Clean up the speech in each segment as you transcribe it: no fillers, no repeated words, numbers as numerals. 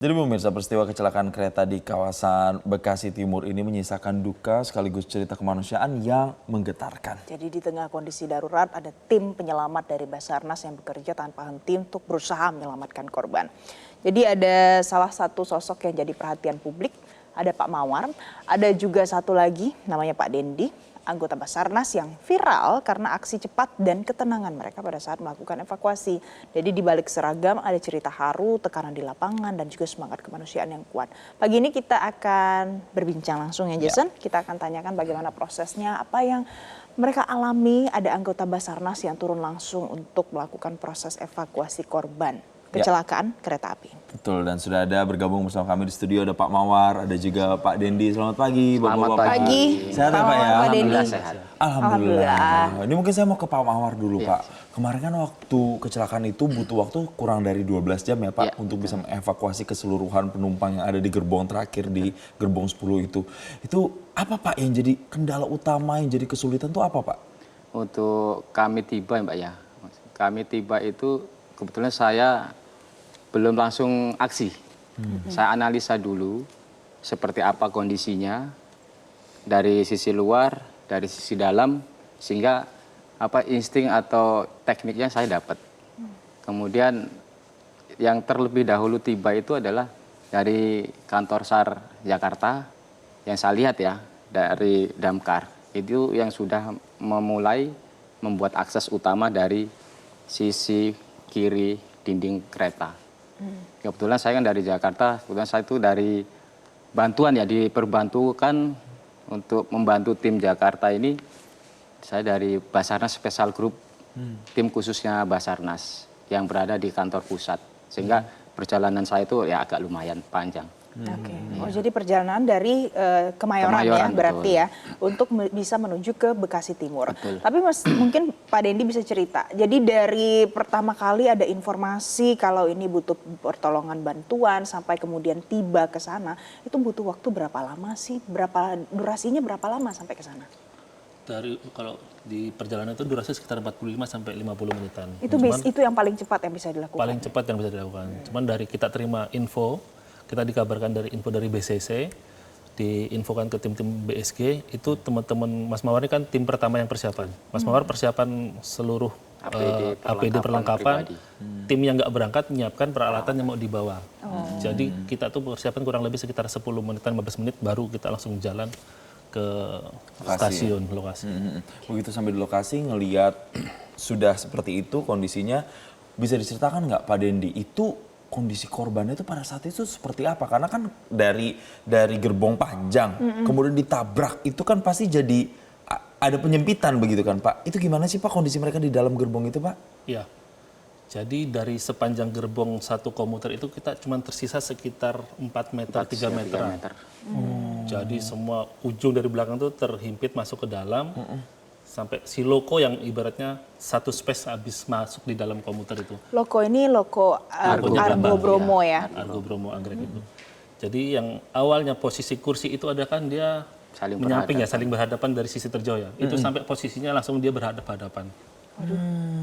Jadi pemirsa, peristiwa kecelakaan kereta di kawasan Bekasi Timur ini menyisakan duka sekaligus cerita kemanusiaan yang menggetarkan. Jadi di tengah kondisi darurat ada tim penyelamat dari Basarnas yang bekerja tanpa henti untuk berusaha menyelamatkan korban. Jadi ada salah satu sosok yang jadi perhatian publik, ada Pak Mawar, ada juga satu lagi namanya Pak Dendi, anggota Basarnas yang viral karena aksi cepat dan ketenangan mereka pada saat melakukan evakuasi. Jadi di balik seragam ada cerita haru, tekanan di lapangan, dan juga semangat kemanusiaan yang kuat. Pagi ini kita akan berbincang langsung ya Jason. Kita akan tanyakan bagaimana prosesnya, apa yang mereka alami. Ada anggota Basarnas yang turun langsung untuk melakukan proses evakuasi korban kecelakaan kereta api. Betul, dan sudah ada bergabung bersama kami di studio ada Pak Mawar, ada juga Pak Dendi. Selamat pagi. Selamat pagi. Sehat ya Pak ya? Pak Dendi. Sehat. Alhamdulillah. Ini mungkin saya mau ke Pak Mawar dulu Ya. Pak. Kemarin kan waktu kecelakaan itu butuh waktu kurang dari 12 jam ya Pak Ya. untuk bisa mengevakuasi keseluruhan penumpang yang ada di gerbong terakhir di gerbong 10 itu. Itu apa Pak yang jadi kendala utama, yang jadi kesulitan itu apa Pak? Untuk kami tiba Mbak ya, kami tiba itu kebetulan saya belum langsung aksi. Saya analisa dulu seperti apa kondisinya dari sisi luar, dari sisi dalam, sehingga apa insting atau tekniknya saya dapat. Kemudian yang terlebih dahulu tiba itu adalah dari kantor SAR Jakarta yang saya lihat ya, dari Damkar. Itu yang sudah memulai membuat akses utama dari sisi kiri dinding kereta. Kebetulan saya kan dari Jakarta, kebetulan saya itu dari bantuan ya, diperbantukan untuk membantu tim Jakarta ini. Saya dari Basarnas Special Group, tim khususnya Basarnas yang berada di kantor pusat. Sehingga perjalanan saya itu ya agak lumayan panjang. Oke. Oh, jadi perjalanan dari Kemayoran ya Kemayoran, berarti betul. ya untuk bisa menuju ke Bekasi Timur. Betul. Tapi mungkin Pak Dendi bisa cerita. Jadi dari pertama kali ada informasi kalau ini butuh pertolongan bantuan sampai kemudian tiba ke sana, itu butuh waktu berapa lama sih? Durasinya berapa lama sampai ke sana? Kalau di perjalanan itu durasi sekitar 45 sampai 50 menitan. Itu itu yang paling cepat yang bisa dilakukan. Paling cepat yang bisa dilakukan. Cuman dari kita terima info, kita dikabarkan dari info dari BCC, diinfokan ke tim-tim BSG, itu teman-teman Mas Mawar ini kan tim pertama yang persiapan. Mas Mawar persiapan seluruh APD perlengkapan, tim yang nggak berangkat menyiapkan peralatan yang mau dibawa. Jadi kita tuh persiapan kurang lebih sekitar 10 menitan, 15 menit baru kita langsung jalan ke stasiun lokasi. Begitu sampai di lokasi ngelihat sudah seperti itu kondisinya, bisa diceritakan nggak Pak Dendi itu kondisi korbannya itu pada saat itu seperti apa? Karena kan dari gerbong panjang kemudian ditabrak itu kan pasti jadi ada penyempitan begitu kan Pak? Itu gimana sih Pak kondisi mereka di dalam gerbong itu Pak? Iya. Jadi dari sepanjang gerbong satu komuter itu kita cuma tersisa sekitar 4 meter, 3 meteran. Jadi semua ujung dari belakang itu terhimpit masuk ke dalam. Sampai si loko yang ibaratnya satu space habis masuk di dalam komuter itu. Loko ini loko Argo Bromo ya. Argo Bromo Anggrek itu. Jadi yang awalnya posisi kursi itu ada kan dia Saling menyamping ya, saling berhadapan dari sisi terjauh ya. Itu sampai posisinya langsung dia berhadapan-hadapan.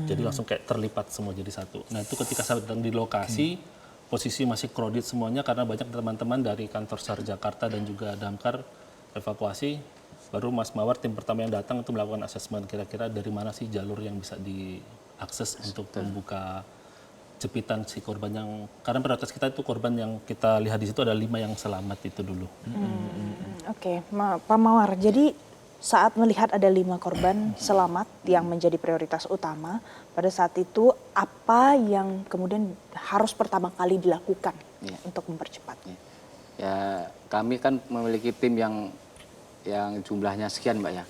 Jadi langsung kayak terlipat semua jadi satu. Nah itu ketika saya datang di lokasi, posisi masih crowded semuanya karena banyak teman-teman dari kantor SAR Jakarta dan juga Damkar evakuasi. Baru Mas Mawar tim pertama yang datang itu melakukan asesmen kira-kira dari mana sih jalur yang bisa diakses untuk membuka jepitan si korban yang, karena prioritas kita itu korban yang kita lihat di situ ada 5 yang selamat itu dulu. Oke, Pak Mawar, jadi saat melihat ada 5 korban selamat yang menjadi prioritas utama, pada saat itu apa yang kemudian harus pertama kali dilakukan untuk mempercepatnya? Ya, kami kan memiliki tim yang jumlahnya sekian Mbak ya.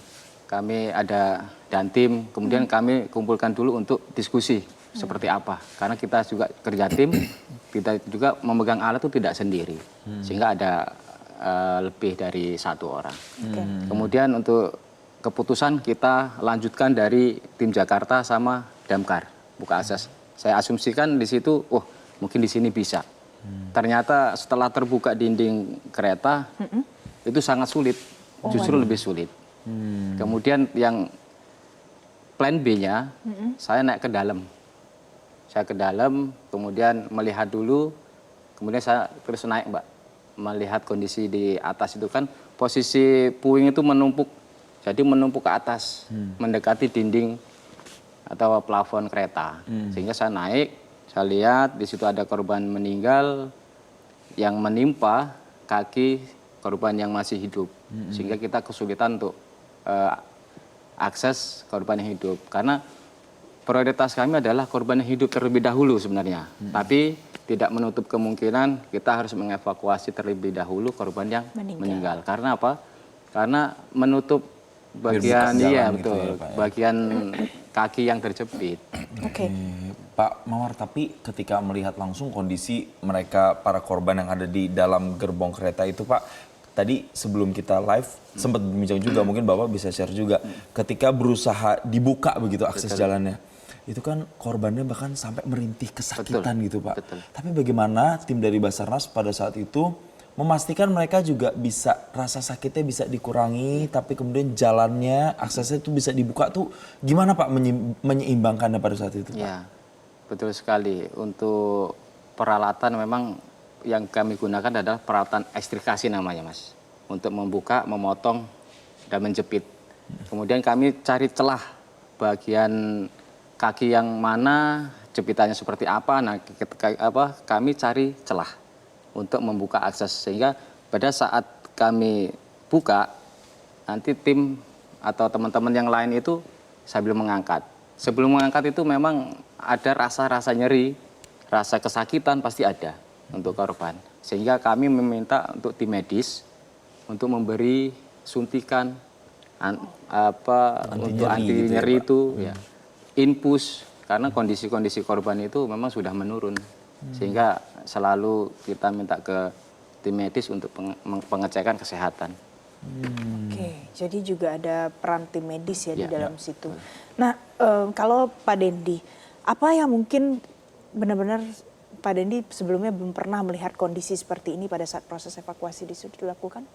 Kami ada dan tim, kemudian kami kumpulkan dulu untuk diskusi seperti apa. Karena kita juga kerja tim, kita juga memegang alat itu tidak sendiri. Sehingga ada lebih dari 1 orang. Kemudian untuk keputusan kita lanjutkan dari tim Jakarta sama Damkar, buka akses. Saya asumsikan di situ, mungkin di sini bisa. Ternyata setelah terbuka dinding kereta, itu sangat sulit. Justru lebih sulit. Kemudian yang plan B-nya, saya naik ke dalam. Saya ke dalam, kemudian melihat dulu Kemudian saya terus naik Mbak, melihat kondisi di atas itu kan posisi puing itu menumpuk, jadi menumpuk ke atas, mendekati dinding atau plafon kereta. Sehingga saya naik, saya lihat di situ ada korban meninggal yang menimpa kaki korban yang masih hidup. Sehingga kita kesulitan untuk akses korban yang hidup. Karena prioritas kami adalah korban yang hidup terlebih dahulu sebenarnya. Tapi tidak menutup kemungkinan kita harus mengevakuasi terlebih dahulu korban yang meninggal. Karena apa? Karena menutup bagian gitu ya, Pak, ya. bagian kaki yang terjepit. Oke. Pak Mawar, tapi ketika melihat langsung kondisi mereka, para korban yang ada di dalam gerbong kereta itu Pak, tadi sebelum kita live sempat berbincang juga, mungkin Bapak bisa share juga, ketika berusaha dibuka begitu akses jalannya, itu kan korbannya bahkan sampai merintih kesakitan gitu Pak. Betul. Tapi bagaimana tim dari Basarnas pada saat itu memastikan mereka juga bisa, rasa sakitnya bisa dikurangi, tapi kemudian jalannya, aksesnya itu bisa dibuka tuh gimana Pak menyeimbangkannya pada saat itu Pak? Ya, betul sekali. Untuk peralatan memang yang kami gunakan adalah peralatan ekstrikasi namanya Mas. Untuk membuka, memotong, dan menjepit. Kemudian kami cari celah bagian kaki yang mana, jepitannya seperti apa, nah kami cari celah untuk membuka akses. Sehingga pada saat kami buka, nanti tim atau teman-teman yang lain itu sambil mengangkat. Sebelum mengangkat itu memang ada rasa-rasa nyeri, rasa kesakitan pasti ada untuk korban. Sehingga kami meminta untuk tim medis untuk memberi suntikan untuk anti nyeri itu, ya, infus, karena kondisi-kondisi korban itu memang sudah menurun. Sehingga selalu kita minta ke tim medis untuk pengecekan kesehatan. Oke, jadi juga ada peran tim medis ya di dalam situ. Nah, kalau Pak Dendi, apa yang mungkin benar-benar Pak Dendi sebelumnya belum pernah melihat kondisi seperti ini pada saat proses evakuasi dilakukan?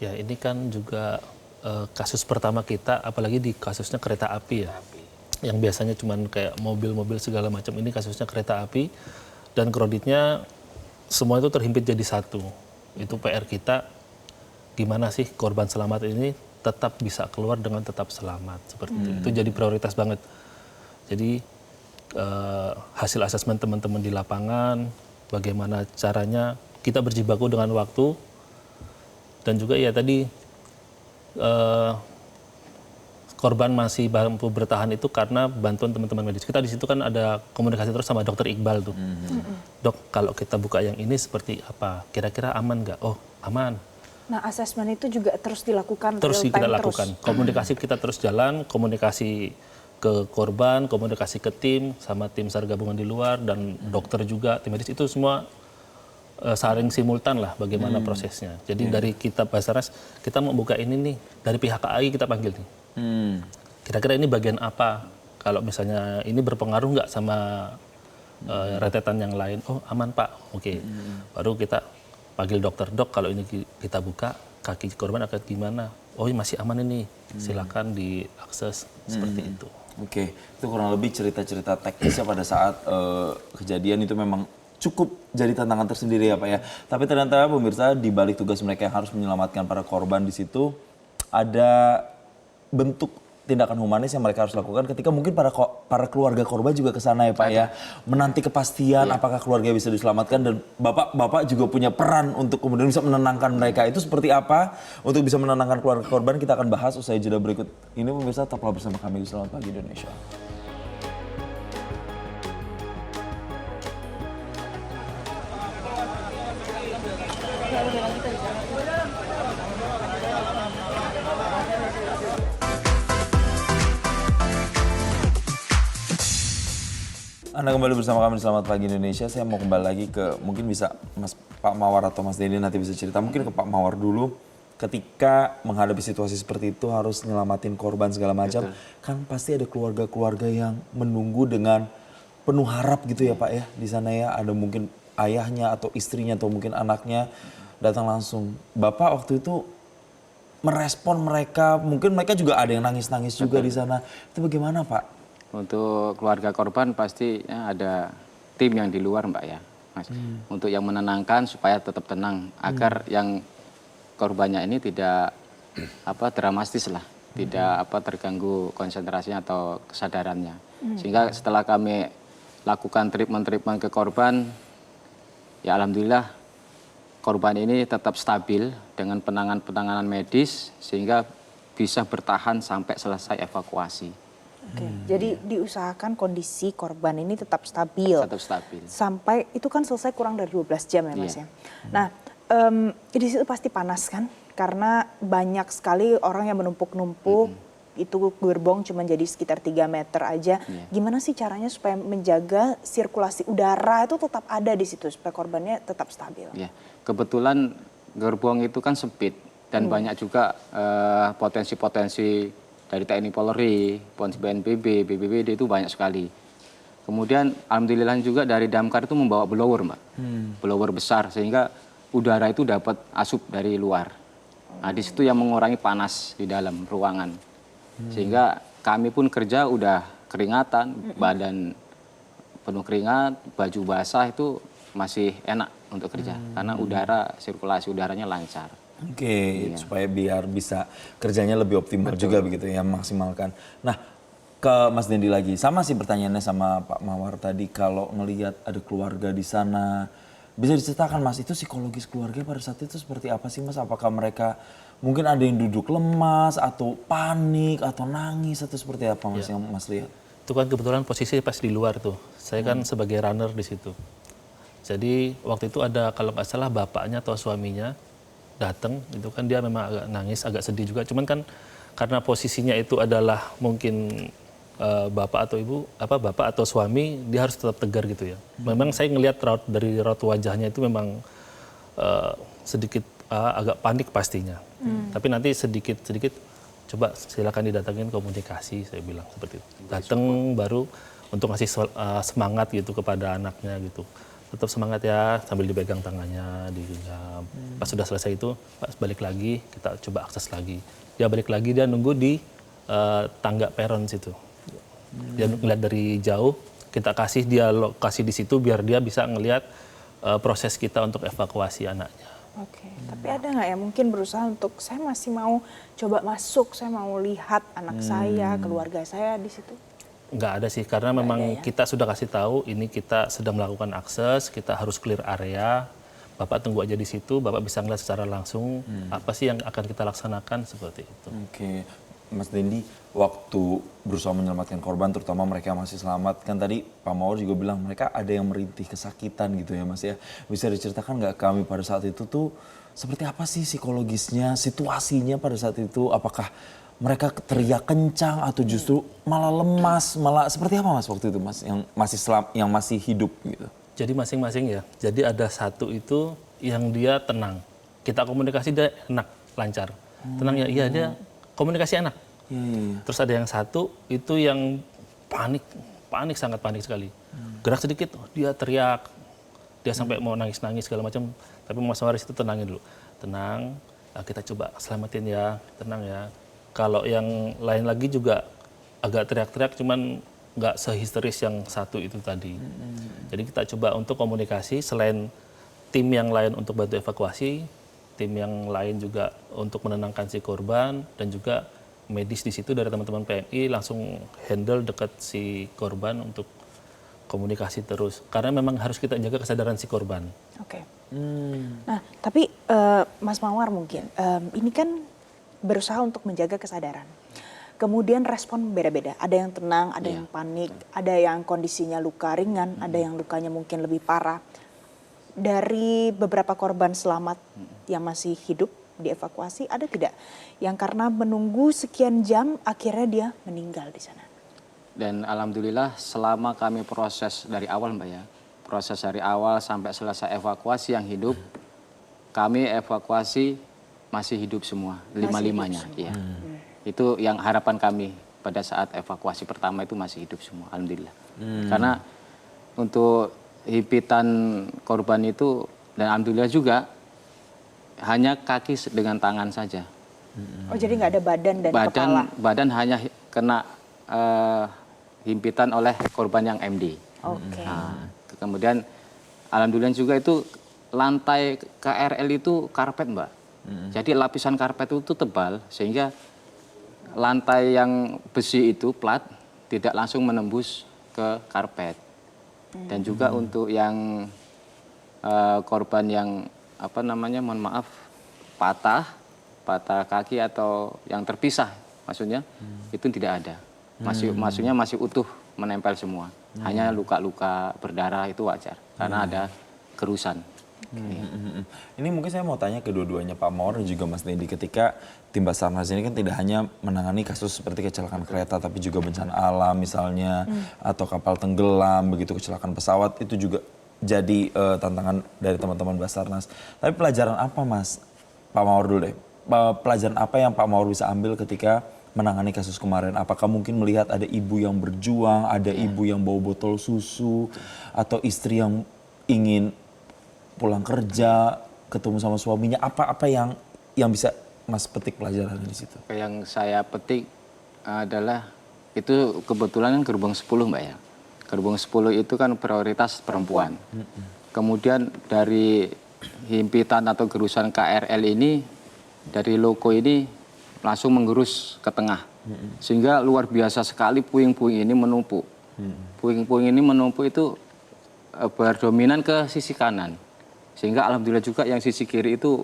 Ya, ini kan juga kasus pertama kita, apalagi di kasusnya kereta api ya. Yang biasanya cuma kayak mobil-mobil segala macam, ini kasusnya kereta api dan kreditnya semua itu terhimpit jadi satu. Itu PR kita, gimana sih korban selamat ini tetap bisa keluar dengan tetap selamat seperti itu. Itu jadi prioritas banget. Jadi hasil asesmen teman-teman di lapangan, bagaimana caranya kita berjibaku dengan waktu, dan juga ya tadi korban masih mampu bertahan itu karena bantuan teman-teman medis. Kita di situ kan ada komunikasi terus sama dokter Iqbal tuh. Dok, kalau kita buka yang ini seperti apa? Kira-kira aman nggak? Oh, aman. Nah, asesmen itu juga terus dilakukan Terus real time kita lakukan. Komunikasi kita terus jalan, komunikasi ke korban, komunikasi ke tim, sama tim SAR gabungan di luar, dan dokter juga, tim medis, itu semua saring simultan lah bagaimana prosesnya. Jadi dari kita Basarnas, kita mau buka ini nih, dari pihak KAI kita panggil nih. Kira-kira ini bagian apa? Kalau misalnya ini berpengaruh nggak sama rentetan yang lain? Oh, aman Pak, oke. Baru kita panggil dokter, dok kalau ini kita buka, kaki korban akan gimana? Oh, masih aman ini, silakan diakses, seperti itu. Oke, itu kurang lebih cerita-cerita teknisnya pada saat kejadian itu memang cukup jadi tantangan tersendiri ya Pak ya. Tapi ternyata pemirsa, di balik tugas mereka yang harus menyelamatkan para korban di situ, ada bentuk tindakan humanis yang mereka harus lakukan ketika mungkin para keluarga korban juga ke sana ya Pak ya. Menanti kepastian apakah keluarga bisa diselamatkan, dan Bapak juga punya peran untuk kemudian bisa menenangkan mereka. Itu seperti apa untuk bisa menenangkan keluarga korban, kita akan bahas usai jeda berikut ini pemirsa. Tetaplah bersama kami di Selamat Pagi Indonesia. Anda kembali bersama kami di Selamat Pagi Indonesia. Saya mau kembali lagi ke, mungkin bisa Pak Mawar atau Mas Dendi nanti bisa cerita. Mungkin ke Pak Mawar dulu. Ketika menghadapi situasi seperti itu, harus nyelamatin korban segala macam. Kan pasti ada keluarga-keluarga yang menunggu dengan penuh harap gitu ya Pak ya. Di sana ya ada mungkin ayahnya atau istrinya atau mungkin anaknya datang langsung. Bapak waktu itu merespon mereka, mungkin mereka juga ada yang nangis-nangis juga di sana. Itu bagaimana Pak? Untuk keluarga korban pasti ada tim yang di luar Mbak ya. Mas. Untuk yang menenangkan supaya tetap tenang agar yang korbannya ini tidak dramatis lah, tidak terganggu konsentrasinya atau kesadarannya. Sehingga setelah kami lakukan treatment ke korban, ya alhamdulillah korban ini tetap stabil dengan penanganan medis sehingga bisa bertahan sampai selesai evakuasi. Oke, jadi diusahakan kondisi korban ini tetap stabil. Tetap stabil. Sampai itu kan selesai kurang dari 12 jam ya Mas Iya. ya. Nah, di situ pasti panas kan? Karena banyak sekali orang yang menumpuk-numpuk, itu gerbong cuma jadi sekitar 3 meter aja. Iya. Gimana sih caranya supaya menjaga sirkulasi udara itu tetap ada di situ supaya korbannya tetap stabil? Ya, kebetulan gerbong itu kan sempit dan banyak juga potensi-potensi dari TNI Polri, BNPB, BPBD itu banyak sekali. Kemudian alhamdulillah juga dari damkar itu membawa blower, Mbak. Blower besar sehingga udara itu dapat asup dari luar. Nah, di situ yang mengurangi panas di dalam ruangan. Sehingga kami pun kerja udah keringatan, badan penuh keringat, baju basah itu masih enak untuk kerja karena sirkulasi udaranya lancar. Oke, supaya biar bisa kerjanya lebih optimal juga begitu ya, maksimalkan. Nah, ke Mas Dendi lagi, sama sih pertanyaannya sama Pak Mawar tadi, kalau ngelihat ada keluarga di sana, bisa diceritakan Mas, itu psikologis keluarga pada saat itu seperti apa sih Mas? Apakah mereka mungkin ada yang duduk lemas, atau panik, atau nangis, atau seperti apa Mas yang Mas lihat? Itu kan kebetulan posisi pas di luar tuh. Saya kan sebagai runner di situ. Jadi waktu itu ada kalau nggak salah bapaknya atau suaminya datang, itu kan dia memang agak nangis, agak sedih juga. Cuman kan karena posisinya itu adalah mungkin bapak atau ibu, bapak atau suami, dia harus tetap tegar gitu ya. Memang saya ngelihat dari raut wajahnya itu memang sedikit agak panik pastinya. Tapi nanti sedikit coba silakan didatengin komunikasi, saya bilang seperti itu. Datang baru untuk ngasih semangat gitu kepada anaknya gitu. Tetap semangat ya, sambil dipegang tangannya, digenggam. Pas sudah selesai itu, pas balik lagi, kita coba akses lagi. Dia balik lagi, dia nunggu di tangga peron situ. Dia ngeliat dari jauh, kita kasih dia lokasi di situ biar dia bisa ngelihat proses kita untuk evakuasi anaknya. Oke, tapi ada nggak ya mungkin berusaha untuk saya masih mau coba masuk, saya mau lihat anak saya, keluarga saya di situ? Nggak ada sih, karena memang kita sudah kasih tahu ini kita sedang melakukan akses, kita harus clear area. Bapak tunggu aja di situ, Bapak bisa ngeliat secara langsung apa sih yang akan kita laksanakan seperti itu. Oke, Mas Dendi, waktu berusaha menyelamatkan korban, terutama mereka yang masih selamat, kan tadi Pak Mawar juga bilang mereka ada yang merintih kesakitan gitu ya Mas ya. Bisa diceritakan nggak kami pada saat itu tuh seperti apa sih psikologisnya, situasinya pada saat itu? Apakah mereka teriak kencang atau justru malah lemas, malah seperti apa Mas waktu itu Mas yang masih hidup gitu? Jadi masing-masing ya. Jadi ada satu itu yang dia tenang. Kita komunikasi dia enak, lancar. Tenang ya, iya dia komunikasi enak. Terus ada yang satu itu yang panik, sangat panik sekali. Gerak sedikit, dia teriak. Dia sampai mau nangis-nangis segala macam. Tapi Mas Waris itu tenangin dulu. Tenang, kita coba selamatin ya, tenang ya. Kalau yang lain lagi juga agak teriak-teriak, cuman nggak sehisteris yang satu itu tadi. Jadi kita coba untuk komunikasi, selain tim yang lain untuk bantu evakuasi, tim yang lain juga untuk menenangkan si korban, dan juga medis di situ dari teman-teman PMI langsung handle dekat si korban untuk komunikasi terus. Karena memang harus kita jaga kesadaran si korban. Oke. Nah, tapi Mas Mawar mungkin, ini kan berusaha untuk menjaga kesadaran. Kemudian respon beda-beda. Ada yang tenang, ada yang panik, ada yang kondisinya luka ringan, ada yang lukanya mungkin lebih parah. Dari beberapa korban selamat yang masih hidup dievakuasi, ada tidak yang karena menunggu sekian jam akhirnya dia meninggal di sana? Dan alhamdulillah selama kami proses dari awal Mbak ya, proses dari awal sampai selesai evakuasi yang hidup, kami evakuasi masih hidup semua, lima-limanya. Iya. Itu yang harapan kami pada saat evakuasi pertama itu masih hidup semua, alhamdulillah. Karena untuk himpitan korban itu, dan alhamdulillah juga hanya kaki dengan tangan saja. Oh jadi nggak ada badan dan kepala? Badan hanya kena himpitan oleh korban yang MD. Oke. Nah, kemudian Alhamdulillah juga itu lantai KRL itu karpet, Mbak. Jadi lapisan karpet itu tebal sehingga lantai yang besi itu plat tidak langsung menembus ke karpet. Dan juga untuk yang korban yang apa namanya, mohon maaf, patah kaki atau yang terpisah, maksudnya itu tidak ada. Maksudnya masih utuh menempel semua. Hanya luka-luka berdarah itu wajar karena ada kerusan. Ini mungkin saya mau tanya kedua-duanya Pak Mawar dan juga Mas Dendi, ketika tim Basarnas ini kan tidak hanya menangani kasus seperti kecelakaan kereta tapi juga bencana alam misalnya atau kapal tenggelam, begitu kecelakaan pesawat itu juga jadi tantangan dari teman-teman Basarnas. Tapi pelajaran apa Mas, Pak Mawar dulu deh, pelajaran apa yang Pak Mawar bisa ambil ketika menangani kasus kemarin? Apakah mungkin melihat ada ibu yang berjuang, ada ibu yang bawa botol susu, atau istri yang ingin pulang kerja, ketemu sama suaminya, apa yang bisa Mas petik pelajaran di situ? Yang saya petik adalah itu kebetulan kan gerbong 10, Mbak ya. Gerbong 10 itu kan prioritas perempuan. Kemudian dari himpitan atau gerusan KRL ini, dari loko ini langsung menggerus ke tengah. Sehingga luar biasa sekali puing-puing ini menumpuk. Puing-puing ini menumpuk itu berdominan ke sisi kanan. Sehingga alhamdulillah juga yang sisi kiri itu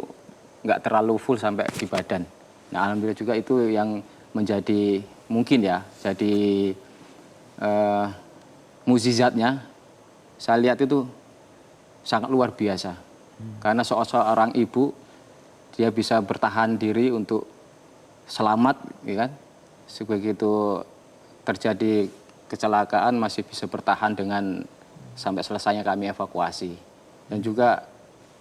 nggak terlalu full sampai di badan. Nah alhamdulillah juga itu yang menjadi mungkin ya jadi mukjizatnya. Saya lihat itu sangat luar biasa. Karena seorang ibu dia bisa bertahan diri untuk selamat, ya kan? Begitu terjadi kecelakaan masih bisa bertahan dengan sampai selesainya kami evakuasi. Dan juga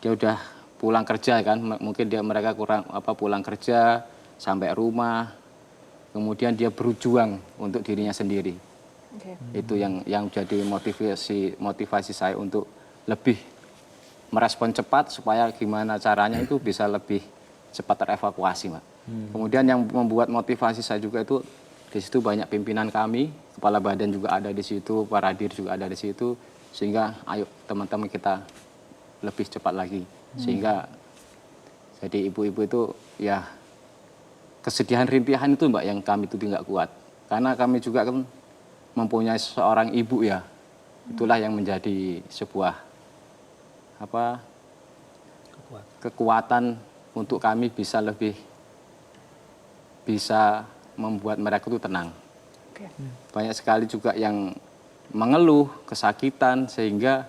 dia udah pulang kerja kan, mungkin mereka kurang pulang kerja sampai rumah, kemudian dia berjuang untuk dirinya sendiri. Itu yang jadi motivasi saya untuk lebih merespon cepat supaya gimana caranya itu bisa lebih cepat terevakuasi, Mbak. Kemudian yang membuat motivasi saya juga itu di situ banyak pimpinan kami, kepala badan juga ada di situ, para dir juga ada di situ, sehingga ayo teman-teman kita lebih cepat lagi. Sehingga jadi ibu-ibu itu ya kesedihan rintihan itu Mbak yang kami itu tidak kuat. Karena kami juga kan mempunyai seorang ibu ya. Itulah yang menjadi sebuah kekuatan untuk kami bisa membuat mereka itu tenang. Banyak sekali juga yang mengeluh, kesakitan, sehingga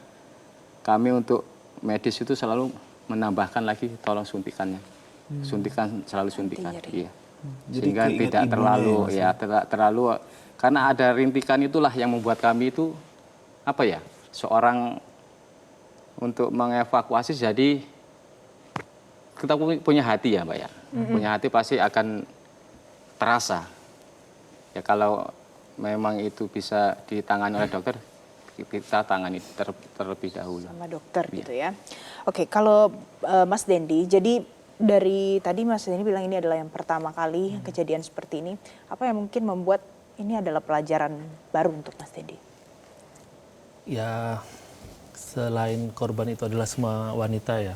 kami untuk medis itu selalu menambahkan lagi tolong suntikannya. Suntikan, selalu suntikan. Iya. Sehingga tidak terlalu terlalu karena ada rintikan itulah yang membuat kami itu seorang untuk mengevakuasi, jadi kita punya hati ya Mbak ya. Punya hati pasti akan terasa. Ya kalau memang itu bisa ditangani oleh dokter, kita tangani terlebih dahulu. Sama dokter gitu ya. Oke, kalau Mas Dendi, jadi dari tadi Mas Dendi bilang ini adalah yang pertama kali kejadian seperti ini. Apa yang mungkin membuat ini adalah pelajaran baru untuk Mas Dendi? Ya, selain korban itu adalah semua wanita ya,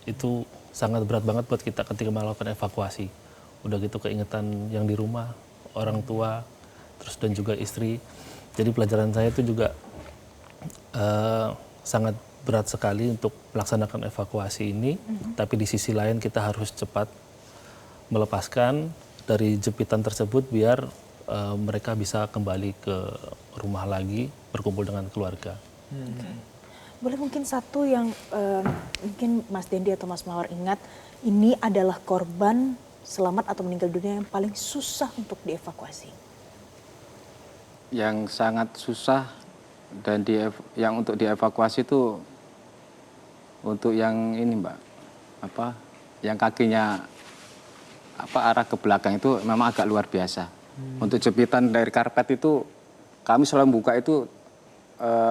itu sangat berat banget buat kita ketika melakukan evakuasi. Udah gitu keingetan yang di rumah, orang tua, terus dan juga istri. Jadi pelajaran saya itu juga sangat berat sekali untuk melaksanakan evakuasi ini, tapi di sisi lain kita harus cepat melepaskan dari jepitan tersebut biar mereka bisa kembali ke rumah lagi, berkumpul dengan keluarga. Boleh mungkin satu yang mungkin Mas Dendi atau Mas Mawar ingat, ini adalah korban selamat atau meninggal dunia yang paling susah untuk dievakuasi. Yang sangat susah dan yang untuk dievakuasi itu untuk yang ini Mbak, yang kakinya arah ke belakang itu memang agak luar biasa. Untuk jepitan dari karpet itu kami selalu buka itu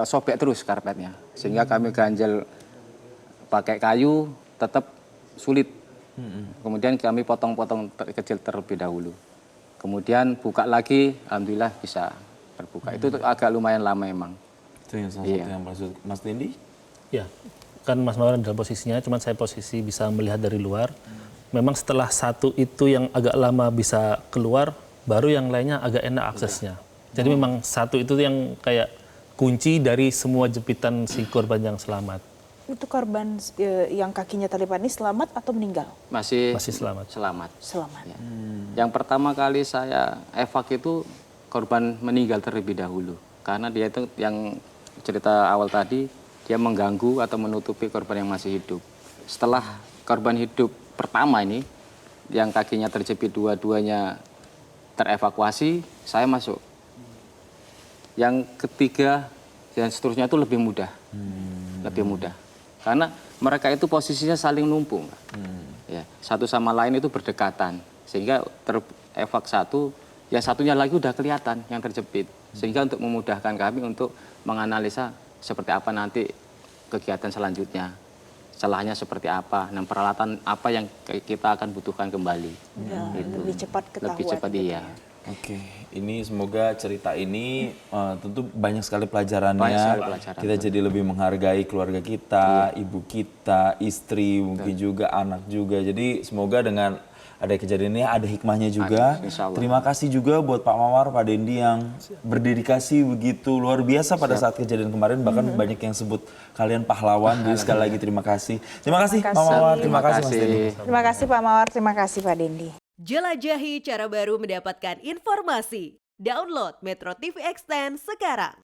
sobek terus karpetnya, sehingga kami ganjel pakai kayu tetap sulit. Kemudian kami potong-potong kecil terlebih dahulu. Kemudian buka lagi, alhamdulillah bisa terbuka. Itu agak lumayan lama emang. Itu yang salah satu yang maksud Mas Dendi? Ya, kan Mas Mawar dalam posisinya, cuman saya posisi bisa melihat dari luar. Memang setelah satu itu yang agak lama bisa keluar, baru yang lainnya agak enak aksesnya. Jadi memang satu itu yang kayak kunci dari semua jepitan si korban yang selamat. Itu korban yang kakinya terlipat ini selamat atau meninggal? Masih selamat. Selamat. Ya. Yang pertama kali saya evak itu korban meninggal terlebih dahulu. Karena dia itu yang cerita awal tadi, dia mengganggu atau menutupi korban yang masih hidup. Setelah korban hidup pertama ini, yang kakinya terjepit dua-duanya terevakuasi, saya masuk. Yang ketiga dan seterusnya itu lebih mudah. Lebih mudah. Karena mereka itu posisinya saling numpuk. Ya, satu sama lain itu berdekatan. Sehingga terevak satu, yang satunya lagi udah kelihatan yang terjepit. Sehingga untuk memudahkan kami untuk menganalisa seperti apa nanti kegiatan selanjutnya. Celahnya seperti apa, dan peralatan apa yang kita akan butuhkan kembali. Ya, lebih cepat ketahuan. Lebih cepat, gitu iya. ya. Oke, ini semoga cerita ini tentu banyak sekali pelajarannya. Banyak sekali pelajaran. Kita jadi lebih menghargai keluarga kita, ibu kita, istri, mungkin juga anak juga. Jadi semoga dengan ada kejadian ini ada hikmahnya juga. Insya Allah. Terima kasih juga buat Pak Mawar, Pak Dendi yang berdedikasi begitu luar biasa pada saat kejadian kemarin. Bahkan banyak yang sebut kalian pahlawan. Jadi sekali lagi terima kasih. Terima kasih Pak Mawar, terima kasih Mas Dendi. Terima kasih Pak Mawar, terima kasih Pak Dendi. Jelajahi cara baru mendapatkan informasi. Download Metro TV Extend sekarang.